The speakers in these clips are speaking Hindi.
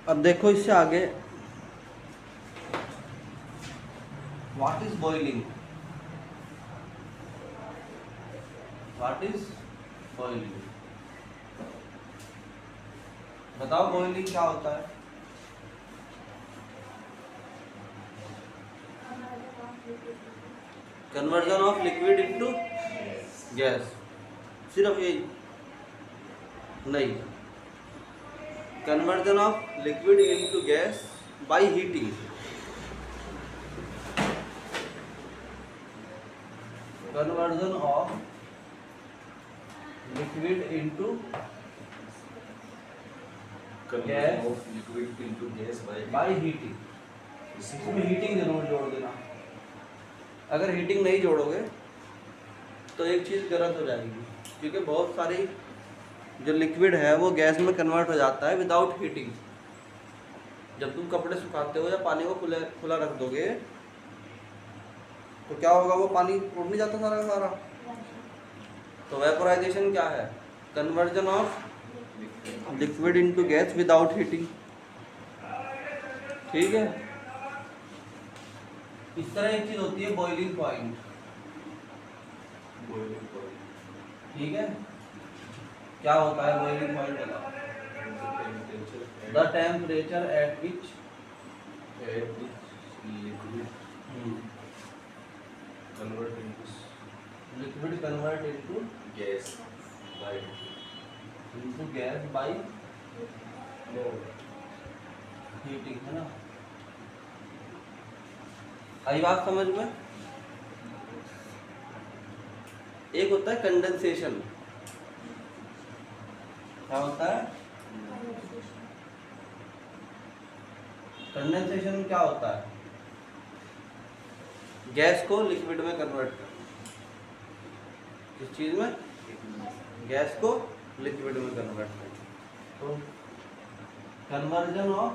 अब देखो इससे आगे, what is boiling, what is boiling, बताओ बॉइलिंग क्या होता है। Conversion of liquid into gas, सिर्फ यही नहीं, conversion of liquid into gas by heating, conversion of liquid into Conversion of liquid into gas by heating. इसमें हीटिंग जरूर जोड़ देना, अगर हीटिंग नहीं जोड़ोगे तो एक चीज़ गलत हो जाएगी, क्योंकि बहुत सारी जो लिक्विड है वो गैस में कन्वर्ट हो जाता है विदाउट हीटिंग। जब तुम कपड़े सुखाते हो या पानी को खुला खुला रख दोगे तो क्या होगा, वो पानी उड़ नहीं जाता सारा का सारा। तो वेपोराइजेशन क्या है, conversion of liquid into gas without heating, ठीक है। इस तरह एक चीज होती है बॉइलिंग पॉइंट, boiling point. ठीक है। क्या होता है बॉइलिंग पॉइंट, बताओ। The temperature at which At which liquid convert into liquid convert into gas by gas by no heating, है ना। आई बात समझ में। एक होता है कंडेंसेशन, क्या होता है कंडेंसेशन में, क्या होता है, गैस को लिक्विड में कन्वर्ट करना। किस चीज में, गैस को लिक्विड में कन्वर्ट करना। तो conversion of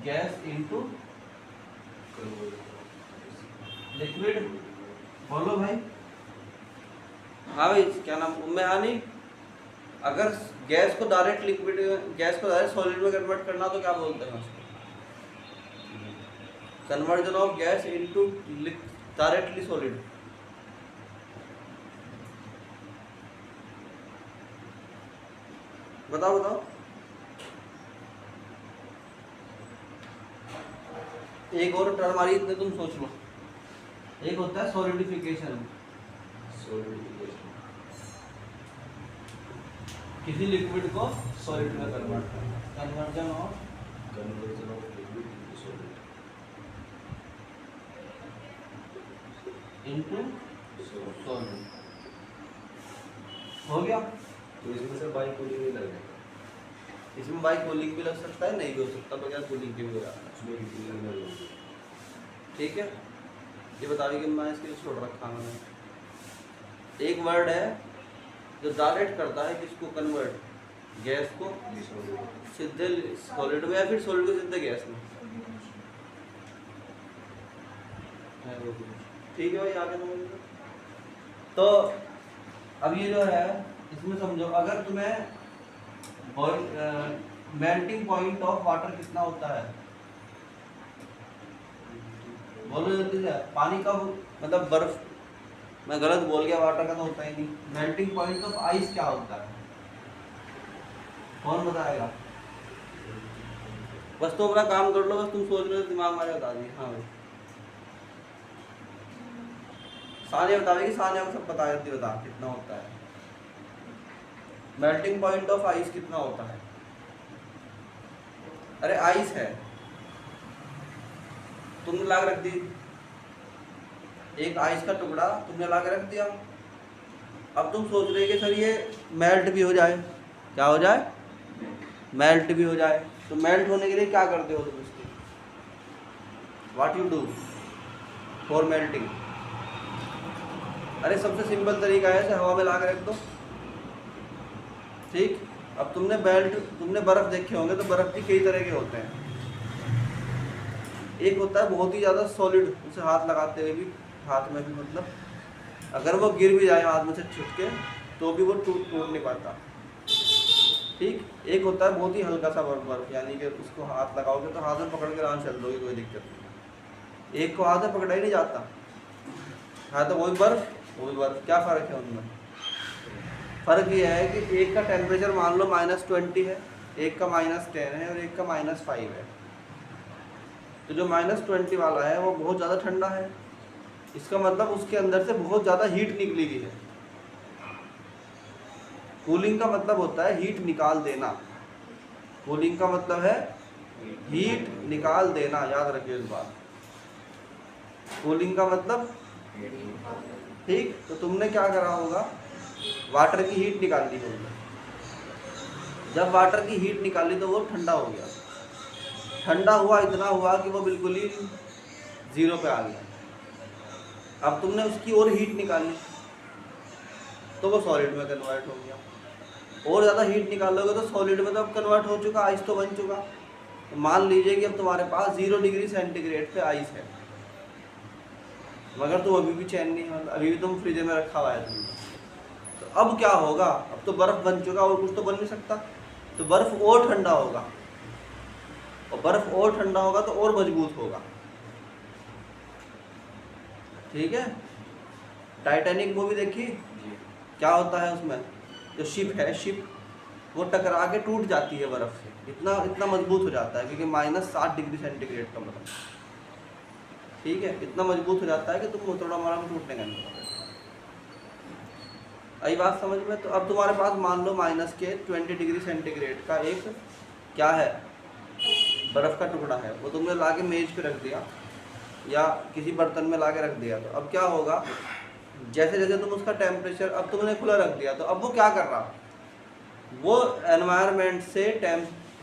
gas into liquid, बोलो भाई। हाँ भाई, क्या नाम में, हाँ नहीं, अगर गैस को डायरेक्ट लिक्विड, गैस को डायरेक्ट सॉलिड में कन्वर्ट करना तो क्या बोलते हैं उसको, conversion of gas into directly solid. बताओ बताओ। एक और टर्म आ रही है, इतने तुम सोच लो। एक होता है सॉलिडिफिकेशन, solidification. किसी लिक्विड को सॉलिड में कन्वर्ट करना, conversion of Conversion of liquid into solid. Into So solid, हो गया। तो इसमें से बाई कूलिंग नहीं लगेगा, इसमें बाई कूलिंग भी लग सकता है, नहीं भी हो सकता, बगैर कूलिंग के भी हो जाता है, उसमें कूलिंग नहीं होगी. ठीक है। ये बता दी कि मैं इसके लिए छोड़ रखा मैंने। एक वर्ड है जो डायरेक्ट करता है किसको, कन्वर्ट, गैस को सीधे सॉलिड में या फिर सॉलिड को सीधे गैस में, ठीक है भाई, आगे समझ। तो अब ये जो है इसमें समझो, अगर तुम्हें मेल्टिंग पॉइंट ऑफ वाटर कितना होता है, बोलो जल्दी से। पानी का मतलब बर्फ, मैं गलत बोल गया, वाटर का तो होता ही नहीं। मेल्टिंग पॉइंट ऑफ आइस क्या होता है, कौन बताएगा। बस तो अपना काम कर लो, बस तुम सोच रहे हो, दिमाग में बता दिए। हाँ भाई, सानिया बता देगी, सानिया को सब बता देती, बता कितना होता है मेल्टिंग पॉइंट ऑफ आइस, कितना होता है। अरे आइस है, तुमने ला के रख दी, एक आइस का टुकड़ा तुमने ला के रख दिया। अब तुम सोच रहे कि सर ये मेल्ट भी हो जाए, क्या हो जाए, मेल्ट भी हो जाए। तो मेल्ट होने के लिए क्या करते हो तुम इसके, what you do for melting. अरे सबसे सिंपल तरीका है, हवा में ला के रख दो, ठीक। अब तुमने बर्फ देखे होंगे, तो बर्फ भी कई तरह के होते हैं। एक होता है बहुत ही ज़्यादा सॉलिड, उसे हाथ लगाते हुए भी, हाथ में भी मतलब अगर वो गिर भी जाए हाथ में से छुट के तो भी वो टूट नहीं पाता। ठीक, एक होता है बहुत ही हल्का सा बर्फ, यानी कि उसको हाथ लगाओगे तो हाथ में पकड़ के आराम चल दोगे, कोई दिक्कत नहीं। एक को हाथ में पकड़ा ही नहीं जाता, हाँ तो वही बर्फ, क्या फ़र्क है उनमें? फ़र्क ये है कि एक का टेम्परेचर मान लो -20 है, एक का -10 है और एक का -5 है। तो जो -20 वाला है वो बहुत ज़्यादा ठंडा है, इसका मतलब उसके अंदर से बहुत ज़्यादा हीट निकली हुई है। कूलिंग का मतलब होता है हीट निकाल देना, कूलिंग का मतलब है हीट निकाल देना, याद रखिए इस बात। कूलिंग का मतलब, ठीक, तो तुमने क्या करा होगा, वाटर की हीट निकाली होगी। जब वाटर की हीट निकाली तो वो ठंडा हो गया, ठंडा हुआ, इतना हुआ कि वो बिल्कुल ही 0 पे आ गया। अब तुमने उसकी और हीट निकाली तो वो सॉलिड में कन्वर्ट हो गया, और ज़्यादा हीट निकालोगे तो सॉलिड में तो अब कन्वर्ट हो चुका, आइस तो बन चुका। तो मान लीजिए कि अब तुम्हारे पास 0 डिग्री सेंटीग्रेड पे आइस है, मगर तुम अभी भी चैन नहीं है, मतलब अभी भी तुम फ्रिज में रखा हुआ है तुमने। तो अब क्या होगा, अब तो बर्फ़ बन चुका, और कुछ तो बन नहीं सकता, तो बर्फ़ और ठंडा होगा, और बर्फ़ और ठंडा होगा तो और मजबूत होगा। ठीक है, टाइटैनिक मूवी देखी? क्या होता है उसमें, जो शिप है, शिप वो टकरा के टूट जाती है बर्फ़ से, इतना मजबूत हो जाता है, क्योंकि -60 डिग्री सेंटीग्रेड का मतलब, ठीक है, इतना मजबूत हो जाता है कि तुम थोड़ा मारा में टूटने का नहीं पता। आई बात समझ में? तो अब तुम्हारे पास मान लो -20 डिग्री सेंटीग्रेड का एक क्या है, बर्फ़ का टुकड़ा है, वो तुमने ला के मेज पे रख दिया या किसी बर्तन में ला के रख दिया। तो अब क्या होगा, जैसे जैसे तुम उसका टेम्परेचर, अब तुमने खुला रख दिया, तो अब वो क्या कर रहा, वो एनवायरनमेंट से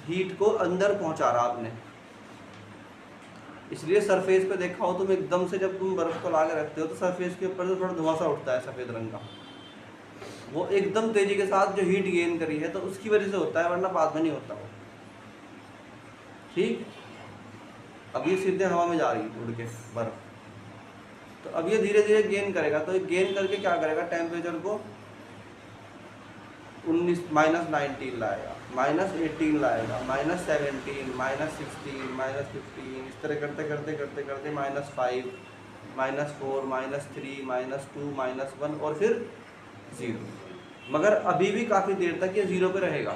हीट को अंदर पहुंचा रहा आपने। इसलिए सरफेस पे देखा हो तुम, एकदम से जब तुम बर्फ़ को ला के रखते हो तो सरफेस के ऊपर से थोड़ा धुआंसा उठता है सफ़ेद रंग का, वो एकदम तेज़ी के साथ जो हीट गेन करी है तो उसकी वजह से होता है, वरना बाद में नहीं होता वो। ठीक, अब ये सीधे हवा में जा रही है उड़ के बर्फ़, तो अब ये धीरे धीरे गेन करेगा, तो गेन करके क्या करेगा, टेम्परेचर को -19 लाएगा, -18 लाएगा, -17, -16, -15, इस तरह करते करते करते करते -5, -4, -3, -2, -1 और फिर 0। मगर अभी भी काफ़ी देर तक ये 0 पे रहेगा,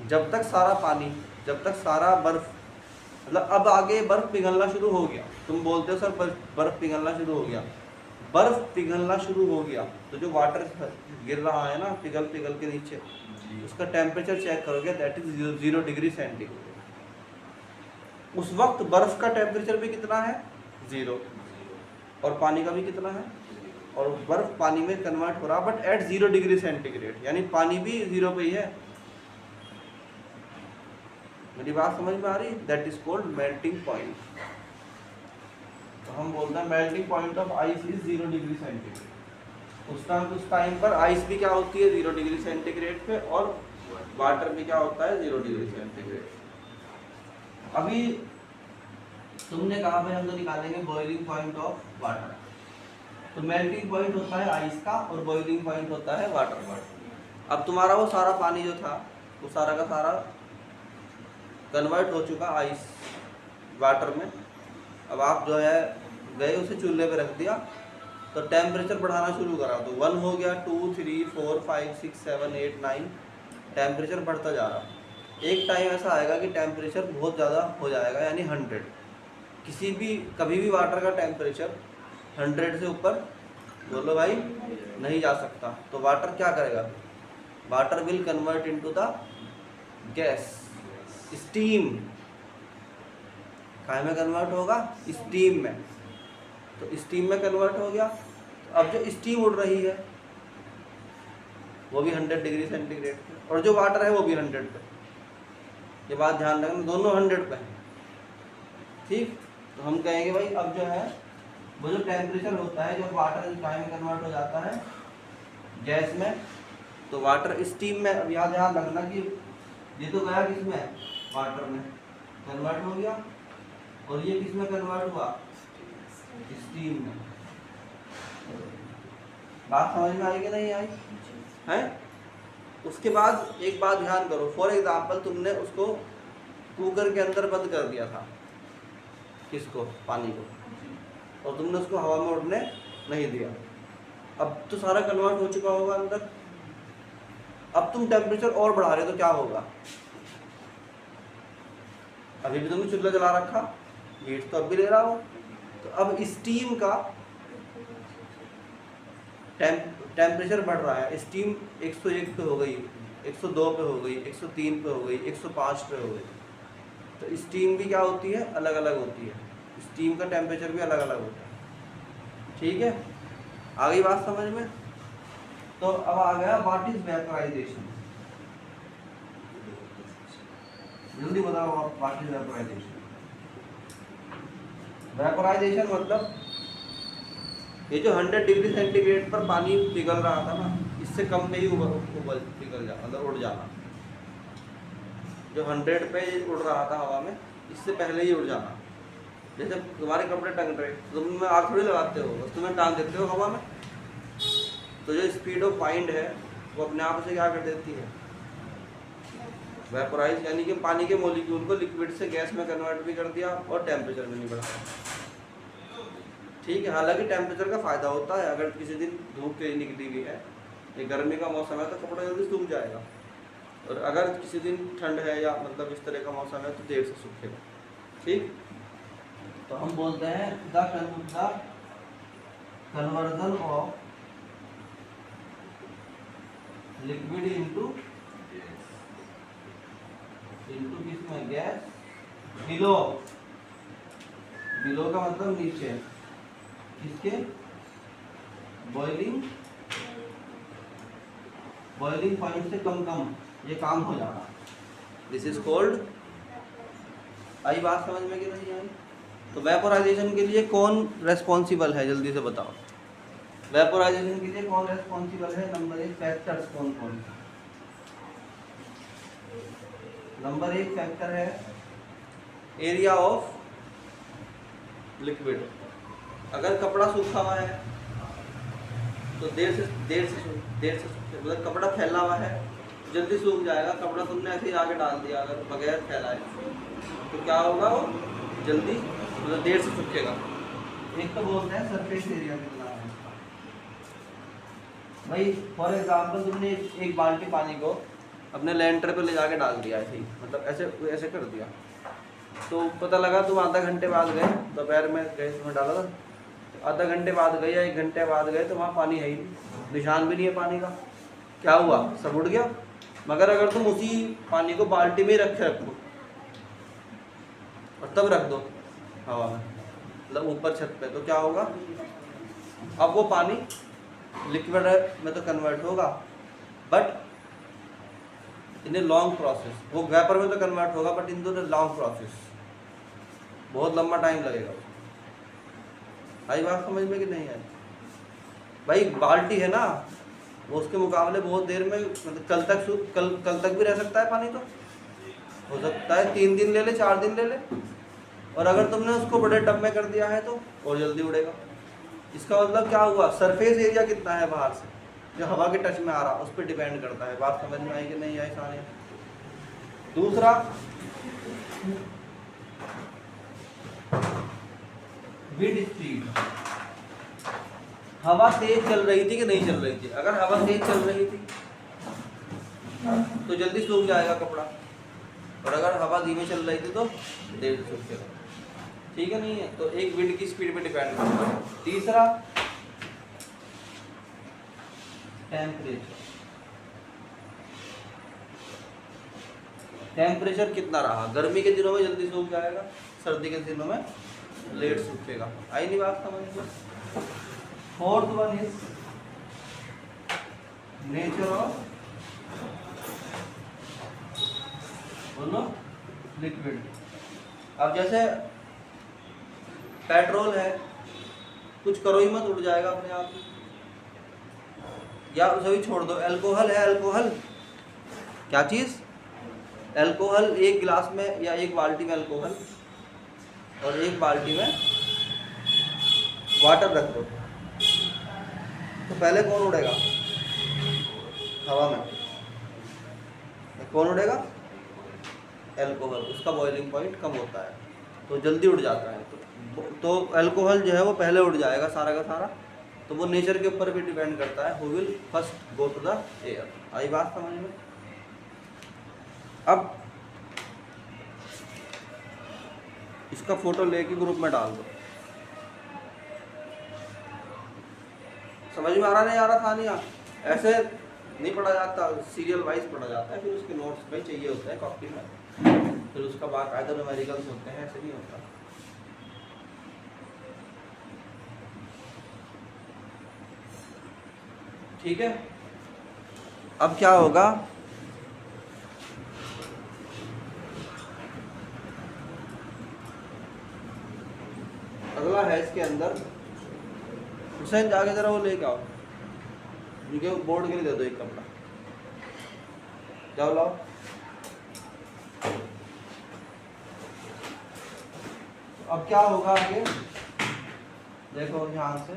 जब तक सारा पानी, जब तक सारा बर्फ़, मतलब अब आगे बर्फ़ पिघलना शुरू हो गया। तुम बोलते हो सर बर्फ़ पिघलना शुरू हो गया, बर्फ़ पिघलना शुरू हो गया तो जो वाटर गिर रहा है ना पिघल के नीचे, उसका टेम्परेचर चेक करोगे, दैट इज़ 0 डिग्री सेंटीग्रेड। उस वक्त बर्फ़ का टेम्परेचर भी कितना है, 0, और पानी का भी कितना है, और बर्फ़ पानी में कन्वर्ट हो रहा, बट एट 0 डिग्री सेंटीग्रेड, यानी पानी भी 0 पे ही है। मेरी बात समझ में आ रही? That is called melting point. तो हम बोलते हैं melting point of ice is 0 degree centigrade. उस टाइम पर आइस भी क्या होती है, 0 डिग्री सेंटीग्रेड पे, और वाटर भी क्या होता है, 0 डिग्री सेंटीग्रेड। अभी तुमने कहा भाई हम तो निकालेंगे बॉइलिंग पॉइंट ऑफ वाटर, तो मेल्टिंग पॉइंट होता है आइस का और बॉइलिंग पॉइंट होता है वाटर का। अब तुम्हारा वो सारा पानी जो था वो सारा का सारा कन्वर्ट हो चुका आइस वाटर में। अब आप जो है गए उसे चूल्हे पे रख दिया, तो टेम्परेचर बढ़ाना शुरू करा, तो 1 हो गया, 2, 3, 4, 5, 6, 7, 8, 9, टेम्परेचर बढ़ता जा रहा। एक टाइम ऐसा आएगा कि टेम्परेचर बहुत ज़्यादा हो जाएगा, यानी 100। कभी भी वाटर का टेम्परेचर 100 से ऊपर बोलो भाई नहीं जा सकता। तो वाटर क्या करेगा, water will convert into the gas, steam. काय में कन्वर्ट होगा, स्टीम में। तो स्टीम में कन्वर्ट हो गया। तो अब जो स्टीम उड़ रही है वो भी 100 डिग्री सेंटीग्रेड पे, और जो वाटर है वो भी 100 पे। ये बात ध्यान रखना, दोनों 100 पे हैं। ठीक, तो हम कहेंगे भाई अब जो है वो जो टेम्परेचर होता है जब वाटर काय में कन्वर्ट हो जाता है गैस में, तो वाटर स्टीम में। अब यहाँ ध्यान रखना कि ये तो गया किसमें, वाटर में कन्वर्ट हो गया, और ये किसमें कन्वर्ट हुआ, स्टीम में। बात समझ में आई कि नहीं आई है? उसके बाद एक बात ध्यान करो, फॉर एग्जांपल तुमने उसको कुकर के अंदर बंद कर दिया था, किसको, पानी को, और तुमने उसको हवा में उड़ने नहीं दिया। अब तो सारा कन्वर्ट हो चुका होगा अंदर। अब तुम टेम्परेचर और बढ़ा रहे हो तो क्या होगा? अभी भी तुमने चूल्हा जला रखा, हीट तो अब भी ले रहा हो, तो अब स्टीम का टेम्परेचर बढ़ रहा है। स्टीम 101 पे हो गई, 102 पे हो गई, 103 पे हो गई, 105 पे हो गई। तो स्टीम भी क्या होती है, अलग अलग होती है, स्टीम का टेम्परेचर भी अलग अलग होता है। ठीक है, आ गई बात समझ में? तो अब आ गया व्हाट इज वेपराइजेशन। जल्दी बताओ व्हाट इज वेपराइजेशन। वेपराइजेशन मतलब ये जो 100 डिग्री सेंटीग्रेड पर पानी पिघल रहा था ना, इससे कम पे ही उबल पिघल जा, मतलब उड़ जाना। जो 100 पे उड़ रहा था हवा में, इससे पहले ही उड़ जाना। जैसे तुम्हारे कपड़े टंग रहे, तुम में आग थोड़ी लगाते हो, बस तुम्हें टांग देते हो हवा में। तो जो स्पीड ऑफ वाइंड है वो अपने आप से क्या कर देती है, वेपोराइज, यानी कि पानी के मॉलिक्यूल को लिक्विड से गैस में कन्वर्ट भी कर दिया और टेम्परेचर भी नहीं बढ़ाया। ठीक है, हालांकि टेम्परेचर का फ़ायदा होता है। अगर किसी दिन धूप तेज निकली हुई है, ये गर्मी का मौसम है, तो कपड़ा जल्दी सूख जाएगा। और अगर किसी दिन ठंड है या मतलब इस तरह का मौसम है तो देर से सूखेगा। ठीक, तो हम बोलते हैं the conversion of liquid into किसमें, गैस। बिलो, बिलो का मतलब नीचे, किसके, बॉइलिंग पॉइंट से कम, ये काम हो जाना, दिस इज कॉल्ड। आई बात समझ में कि नहीं आई? तो वेपोराइजेशन के लिए कौन रेस्पॉन्सिबल है, जल्दी से बताओ। वेपोराइजेशन के लिए कौन रेस्पॉन्सिबल है? नंबर 1 फैक्टर्स कौन कौन? नंबर 1 फैक्टर है एरिया ऑफ लिक्विड। अगर कपड़ा सूखा हुआ है तो देर से मतलब कपड़ा फैला हुआ है, जल्दी सूख जाएगा। कपड़ा तुमने ऐसे ही आगे डाल दिया अगर बगैर फैलाए, तो क्या होगा, वो जल्दी मतलब देर से सूखेगा। एक तो बोलते हैं सरफेस एरिया कितना है भाई। फॉर एग्जांपल तुमने एक बाल्टी पानी को अपने लेंटर पे ले जाके डाल दिया, ऐसे ही मतलब ऐसे कर दिया, तो पता लगा तुम आधा घंटे बाद गए, दोपहर में गए, तुम्हें डाला था, आधा घंटे बाद गए या 1 घंटे बाद गए तो वहाँ पानी है ही नहीं, निशान भी नहीं है पानी का। क्या हुआ, सब उड़ गया। मगर अगर तुम उसी पानी को बाल्टी में रखो और तब रख दो हवा में, मतलब ऊपर छत पे, तो क्या होगा, अब वो पानी लिक्विड में तो कन्वर्ट होगा, but in a long process. वो वेपर में तो कन्वर्ट होगा, but in the long process, बहुत लंबा टाइम लगेगा। आई बात समझ में कि नहीं आई? भाई बाल्टी है ना, वो उसके मुकाबले बहुत देर में, मतलब कल तक भी रह सकता है पानी, तो हो सकता है 3 दिन ले ले, 4 दिन ले ले। और अगर तुमने उसको बड़े टब में कर दिया है तो और जल्दी उड़ेगा। इसका मतलब क्या हुआ, सरफेस एरिया कितना है बाहर से जो हवा के टच में आ रहा, उस पर डिपेंड करता है। बात समझ में आई कि नहीं आई सारे? दूसरा, विंड स्पीड। हवा तेज चल रही थी कि नहीं चल रही थी? अगर हवा तेज चल रही थी तो जल्दी सूख जाएगा कपड़ा, और अगर हवा धीमे चल रही थी तो देर से सूखेगा। ठीक है, नहीं है? तो एक विंड की स्पीड पे डिपेंड करता है। तीसरा, टेम्परेचर कितना रहा। गर्मी के दिनों में जल्दी सूख जाएगा, सर्दी के दिनों में लेट सूखेगा। आई नहीं बात समझ में? Fourth one is nature of, बोलो, लिक्विड। अब जैसे पेट्रोल है, कुछ करो ही मत, उड़ जाएगा अपने आप। या उसे भी छोड़ दो। अल्कोहल है, अल्कोहल क्या चीज़, अल्कोहल एक गिलास में या एक बाल्टी में अल्कोहल और एक बाल्टी में वाटर रख दो, तो पहले कौन उड़ेगा, हवा में। कौन उड़ेगा? अल्कोहल, उसका बॉइलिंग पॉइंट कम होता है तो जल्दी उड़ जाता है। तो अल्कोहल जो है वो पहले उड़ जाएगा सारा का सारा। तो वो नेचर के ऊपर भी डिपेंड करता है, who will first go to the air. आई बात समझ में? अब इसका फोटो लेके ग्रुप में डाल दो। समझ में आ रहा नहीं आ रहा था? नहीं, ऐसे नहीं पढ़ा जाता, सीरियल वाइज पढ़ा जाता है, फिर उसके नोट्स भाई चाहिए होता है कॉपी में, फिर उसका बाकायदा न्यूमेरिकल्स होते हैं, ऐसे नहीं होता। ठीक है, अब क्या होगा? अगला है इसके अंदर, हुसैन जाके जरा वो लेके आओ, मुझे बोर्ड के लिए दे दो एक कपड़ा, जाओ लाओ। अब क्या होगा आगे, देखो ध्यान से।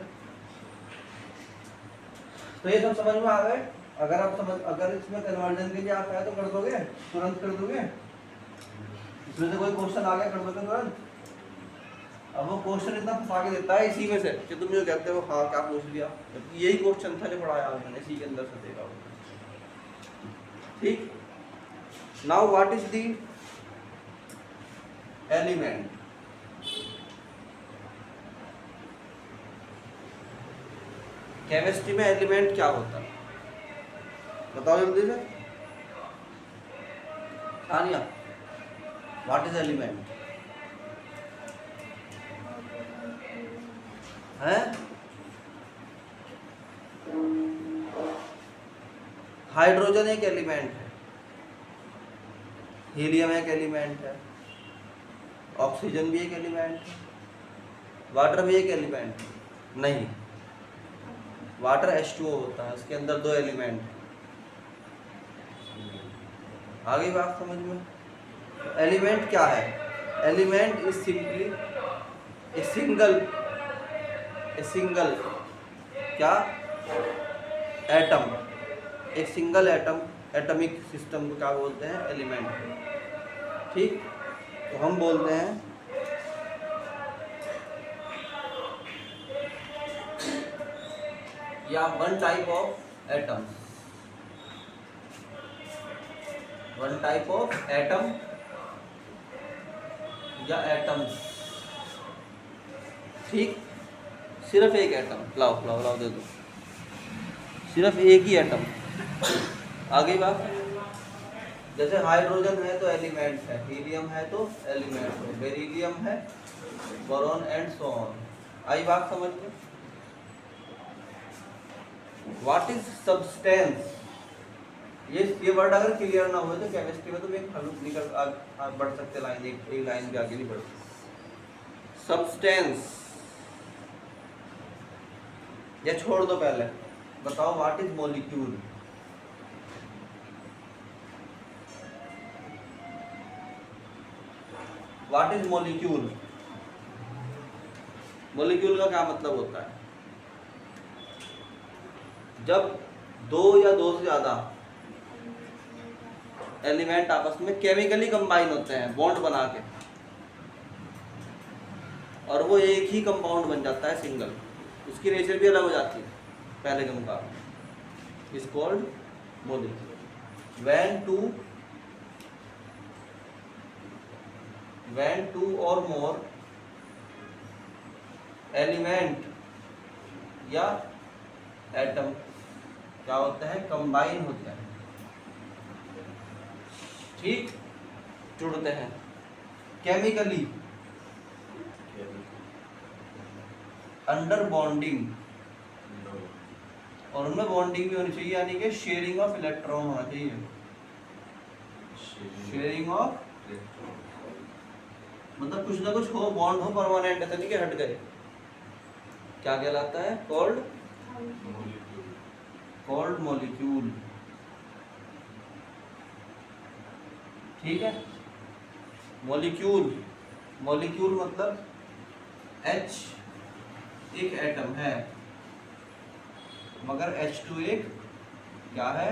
तो ये सब समझ में आ गए? अगर इसमें कन्वर्जन के लिए आप है तो कर दोगे, तुरंत कर दोगे? इसमें से कोई क्वेश्चन आ गया कर दोगे तुरंत? अब वो क्वेश्चन इतना फंसा के देता है इसी में से कि तुम जो कहते हो हाँ क्या पूछ लिया, जबकि यही क्वेश्चन था जो पढ़ाया मैंने, इसी के अंदर से देखा। ठीक, now what is the element? Chemistry में एलिमेंट क्या होता है बताओ जल्दी से। Sania, what is element? है हाइड्रोजन एक एलिमेंट है, हीलियम एक एलिमेंट है, ऑक्सीजन भी एक एलिमेंट है, वाटर भी एक एलिमेंट है। नहीं, वाटर H2O होता है, उसके अंदर दो एलिमेंट है। आगे बात समझ में? एलिमेंट क्या है? Element is simply a single क्या एटम, एक सिंगल एटम, एटॉमिक सिस्टम को क्या बोलते हैं? एलिमेंट। ठीक, तो हम बोलते हैं या one type of atom, one type of atom या एटम्स। ठीक, सिर्फ एक एटम, लाओ लाओ लाओ दे दो, सिर्फ एक ही एटम। आगे बात, जैसे हाइड्रोजन है तो एलिमेंट है, हीलियम है तो एलिमेंट है, बेरिलियम है, बोरॉन एंड सो ऑन। आई बात समझ में? What is substance? ये वर्ड अगर क्लियर ना हो तो केमिस्ट्री में तुम एक हलूक निकल बढ़ सकते, लाइन एक लाइन भी आगे नहीं बढ़ सकते। सब्सटेंस ये छोड़ दो, पहले बताओ what is molecule? What is molecule? Molecule का क्या मतलब होता है? जब दो या दो से ज्यादा एलिमेंट आपस में केमिकली कंबाइन होते हैं बॉन्ड बना के, और वो एक ही कंपाउंड बन जाता है सिंगल, उसकी नेचर भी अलग हो जाती है पहले के मुकाबले, is called molecule. when two or more element या एटम क्या होते हैं? कंबाइन होते हैं, ठीक, जुड़ते हैं केमिकली अंडर बॉन्डिंग, और उनमें बॉन्डिंग भी होनी चाहिए, यानी कि शेयरिंग ऑफ इलेक्ट्रॉन होना चाहिए, शेयरिंग ऑफ, मतलब कुछ ना कुछ हो, बॉन्ड हो, परमानेंट ऐसा नहीं कि हट गए। क्या कहलाता है? Called molecule. ठीक है, मॉलिक्यूल, मॉलिक्यूल मतलब H एक एटम है, मगर H2 एक क्या है?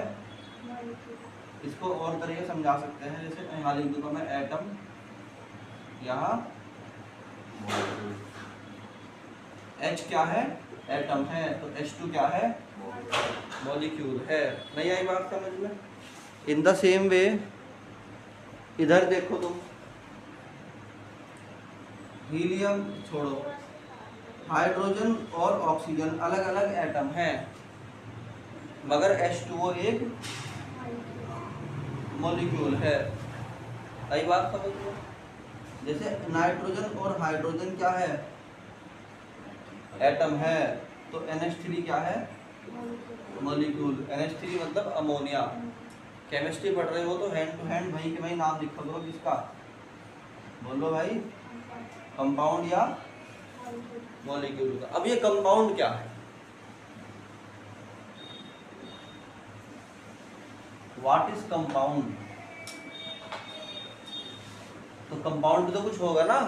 इसको और तरीके समझा सकते हैं, जैसे यहाँ लिख दूंगा मैं एटम, यहाँ H क्या है, एटम है, तो H2 क्या है, मॉलिक्यूल है। नहीं आई बात समझ में? इन द सेम वे इधर देखो तुम, हीलियम छोड़ो, हाइड्रोजन और ऑक्सीजन अलग अलग एटम हैं, मगर H2O एक मॉलिक्यूल है। आई बात समझ में? जैसे नाइट्रोजन और हाइड्रोजन क्या है, एटम है, तो NH3 क्या है, मॉलिक्यूल। NH3 मतलब अमोनिया। केमिस्ट्री पढ़ रहे हो तो हैंड टू हैंड भाई के भाई नाम लिखा करो किसका, बोलो भाई, कंपाउंड या मॉलिक्यूल का। अब ये कंपाउंड क्या है, व्हाट इज कंपाउंड? तो कंपाउंड भी तो कुछ होगा ना,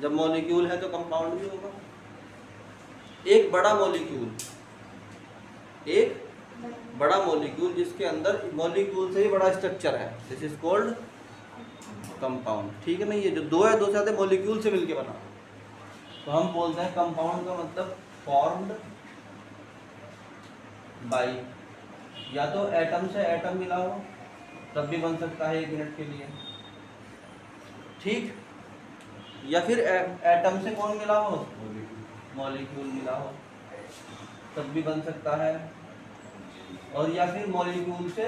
जब मॉलिक्यूल है तो कंपाउंड भी होगा। एक बड़ा मॉलिक्यूल, एक बड़ा मॉलिक्यूल जिसके अंदर मॉलिक्यूल से ही बड़ा स्ट्रक्चर है, दिस इज कॉल्ड कंपाउंड। ठीक है, नहीं ये जो दो है, दो से ज्यादा मॉलिक्यूल से मिलके बना, तो हम बोलते हैं कंपाउंड का मतलब फॉर्म्ड बाई, या तो एटम से एटम मिला हो तब भी बन सकता है 1 मिनट के लिए, ठीक, या फिर एटम से कौन मिला हो, मॉलिक्यूल मिला हो तब भी बन सकता है, और या फिर मॉलिक्यूल से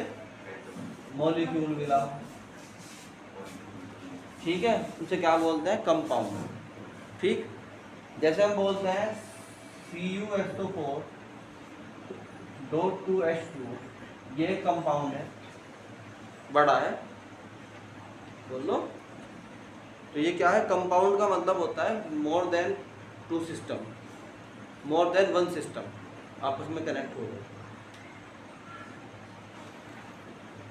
मॉलिक्यूल मिला हो, ठीक है, उसे क्या बोलते हैं, कंपाउंड। ठीक, जैसे हम बोलते हैं CuSO4 2H2, ये कंपाउंड है, बड़ा है, बोलो। तो ये क्या है, कंपाउंड का मतलब होता है more than 2 system, more than 1 system आपस में कनेक्ट हो गए।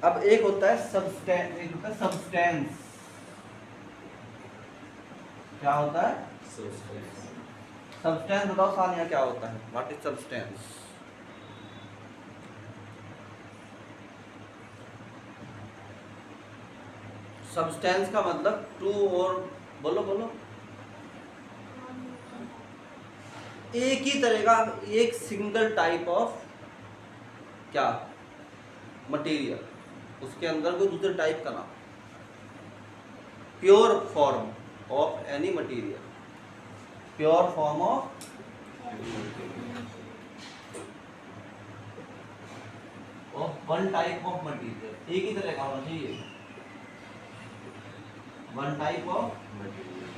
अब एक होता है सब्सटेंस, एक होता है सब्सटेंस। क्या होता है, सब्सटेंस? बताओ सानिया क्या होता है, व्हाट इज सब्सटेंस? सब्सटेंस का मतलब 2 और, बोलो बोलो, एक ही तरह का, एक सिंगल टाइप ऑफ क्या, मटेरियल, उसके अंदर कोई दूसरे टाइप का ना, pure form of any material, pure form of one type of material, एक ही तरह का होना चाहिए, one type of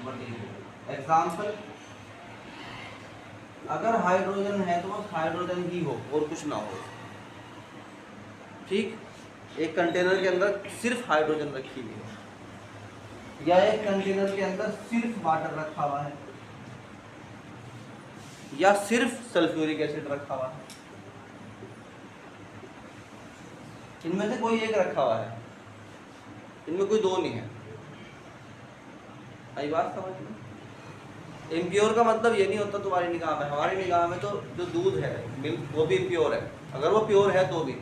material. Example, अगर हाइड्रोजन है तो बस हाइड्रोजन ही हो और कुछ ना हो, ठीक, एक कंटेनर के अंदर सिर्फ हाइड्रोजन रखी हुई है, या एक कंटेनर के अंदर सिर्फ वाटर रखा हुआ है, या सिर्फ सल्फ्यूरिक एसिड रखा हुआ है, इनमें से कोई एक रखा हुआ है, इनमें कोई दो नहीं है। आई बात समझ में? इम्प्योर का मतलब ये नहीं होता तुम्हारी निगाह में, हमारी निगाह में तो जो दूध है, मिल्क, वो भी इम्प्योर है, अगर वो प्योर है तो भी,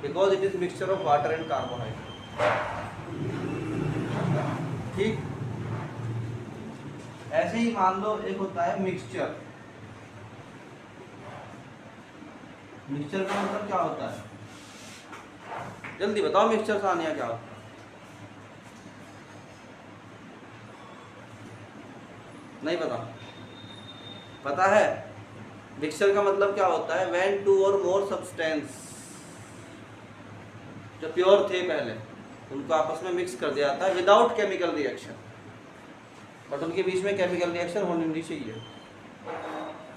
because it is mixture of water and carbohydrate. ठीक, ऐसे ही मान लो एक होता है मिक्सचर। मिक्सचर का मतलब क्या होता है, जल्दी बताओ, मिक्सचर सानिया क्या होता है? नहीं पता? पता है मिक्सचर का मतलब क्या होता है, व्हेन 2 और मोर सब्सटेंस जो प्योर थे पहले, उनको आपस में मिक्स कर दिया जाता है विदाउट केमिकल रिएक्शन, बट उनके बीच में केमिकल रिएक्शन होनी चाहिए,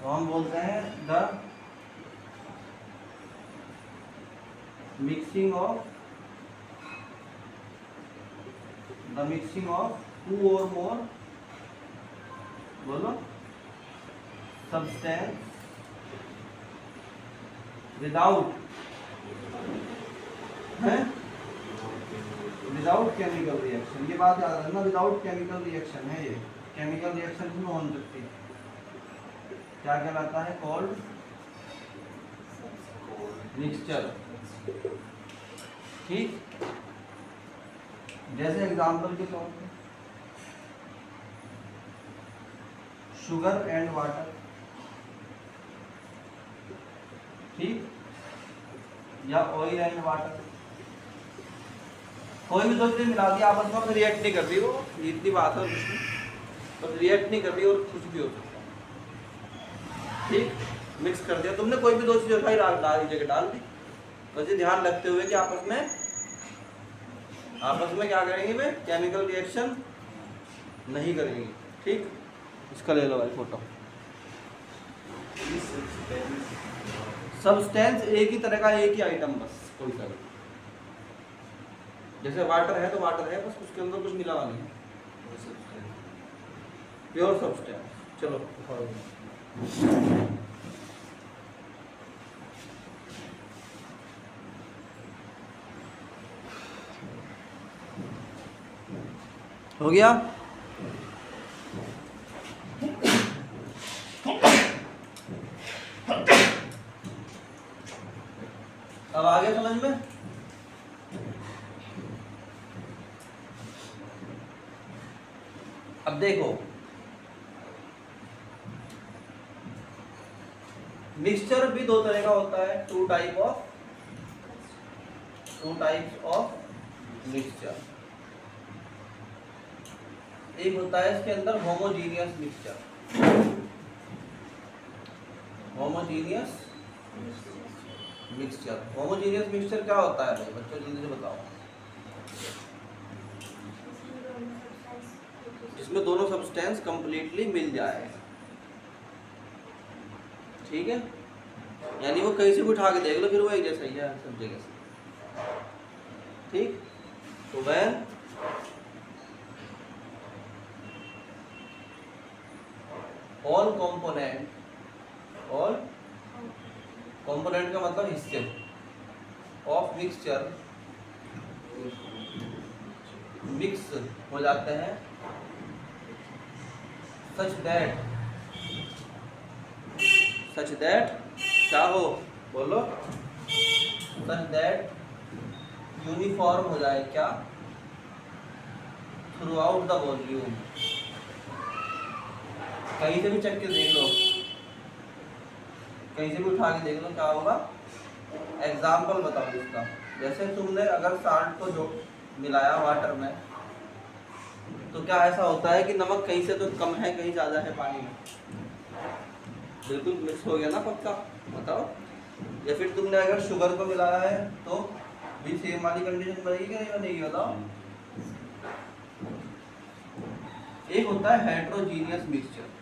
तो हम बोलते हैं द मिक्सिंग ऑफ 2 और मोर, बोलो, सब्सटेंस विदाउट केमिकल रिएक्शन। ये बात याद रखना, विदाउट केमिकल रिएक्शन है ये, केमिकल रिएक्शन भी हो सकती है, क्या कहलाता है, कॉल्ड मिक्सचर। ठीक, जैसे एग्जाम्पल के तौर पे शुगर एंड वाटर, ठीक, या ऑयल एंड वाटर, कोई भी दो चीजें मिला दी आपस में, रिएक्ट नहीं कर रही वो, इतनी बात है उसमें, बस रिएक्ट नहीं कर रही और कुछ भी हो सकता है, ठीक। मिक्स कर दिया तुमने, कोई भी दो चीजें उठाई डाल जगह डाल दी, बस ये ध्यान रखते हुए कि आपस में क्या करेंगे वे, केमिकल रिएक्शन नहीं करेंगे, ठीक। इसका ले लो भाई फोटो। सब्सटेंस एक ही तरह का, एक ही आइटम, बस कोई सा भी, जैसे वाटर है तो वाटर है, बस उसके अंदर कुछ मिला हुआ नहीं है, प्योर सब्सटेंस। चलो हो गया। अब आ गया समझ में। अब देखो, मिक्सचर भी दो तरह का होता है, टू टाइप्स ऑफ मिक्सचर। एक होता है इसके अंदर होमोजीनियस मिक्सचर, होमोजीनियस मिक्सचर क्या होता है भाई बच्चों, जल्दी से बताओ। जिसमें दोनों सब्सटेंस कंप्लीटली मिल जाए, ठीक है, यानी वो कहीं से भी उठा के देख लो, फिर वो एक जैसा ही है सब जगह से, ठीक। तो व्हेन ऑल कंपोनेंट का मतलब हिस्से ऑफ मिक्सचर मिक्स हो जाते हैं, सच दैट क्या हो, बोलो, सच दैट यूनिफॉर्म हो जाए, क्या, थ्रू आउट द वॉल्यूम। कहीं से भी चेक के देख लो, कहीं से भी उठा के देख लो, क्या होगा। एग्जाम्पल बताओ इसका, जैसे तुमने अगर साल्ट को जो मिलाया वाटर में, तो क्या ऐसा होता है कि नमक कहीं से तो कम है, कहीं ज़्यादा है पानी में, बिल्कुल मिक्स हो गया ना पक्का, बताओ। या फिर तुमने अगर शुगर को मिलाया है तो भी सेम वाली कंडीशन बनेगी कि नहीं बनेगी, बताओ। एक होता है हेट्रोजीनियस मिक्सचर,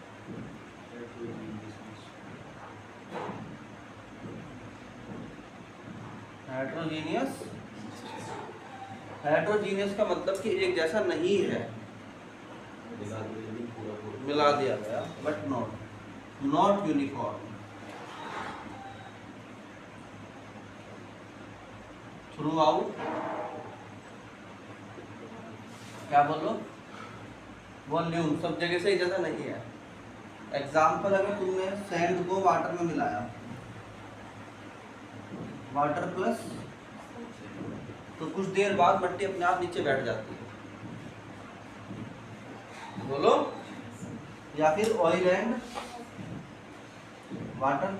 हेट्रोजीनियस का मतलब कि एक जैसा नहीं है, मिला दिया गया, but not uniform, through out, क्या बोलो, वॉल्यूम, सब जगह से एक जैसा नहीं है। एग्जाम्पल, अगर तुमने सैंड को वाटर में मिलाया, वाटर प्लस, तो कुछ देर बाद मिट्टी अपने आप नीचे बैठ जाती है, बोलो। या फिर ऑयल एंड वाटर,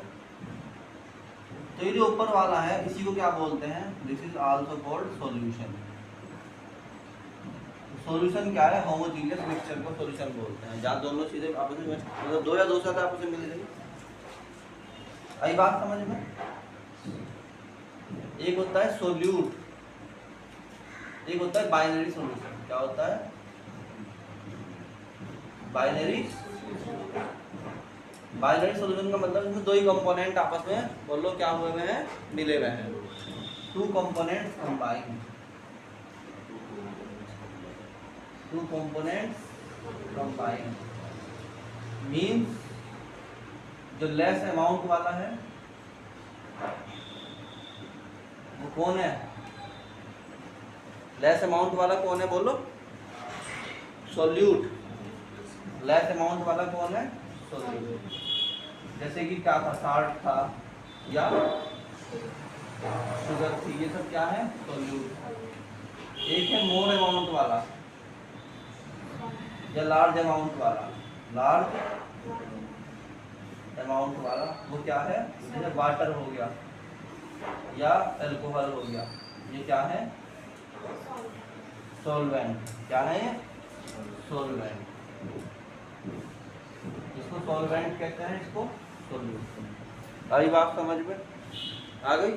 तो ये जो ऊपर वाला है इसी को क्या बोलते हैं, this is also called solution. Solution क्या है, होमोजीनियस मिक्सचर को सॉल्यूशन बोलते हैं, जहाँ दोनों चीजें आपस में, मतलब दो या दो से ज्यादा आपस में मिल गई। आई बात समझ में। एक होता है सोल्यूट, एक होता है बाइनरी सॉल्यूशन। क्या होता है, बाइनरी सॉल्यूशन का मतलब इसमें दो ही कंपोनेंट आपस में, बोलो, क्या हुए हुए हैं, मिले हुए हैं, टू कंपोनेंट्स कंबाइन, मीन्स जो लेस अमाउंट वाला है वो कौन है, लेस अमाउंट वाला कौन है, बोलो, सोल्यूट। लेस अमाउंट वाला कौन है, सोल्यूट। जैसे कि क्या था, साल्ट था या शुगर थी, ये सब क्या है? सॉल्यूट। एक है मोर अमाउंट वाला या लार्ज अमाउंट वाला। लार्ज अमाउंट वाला वो क्या है? जैसे वाटर हो गया या अल्कोहल हो गया, ये क्या है? सॉल्वेंट। क्या है ये? सॉल्वेंट। इसको सॉल्वेंट कहते हैं, इसको सॉल्यूट। आई बात समझ में आ गई?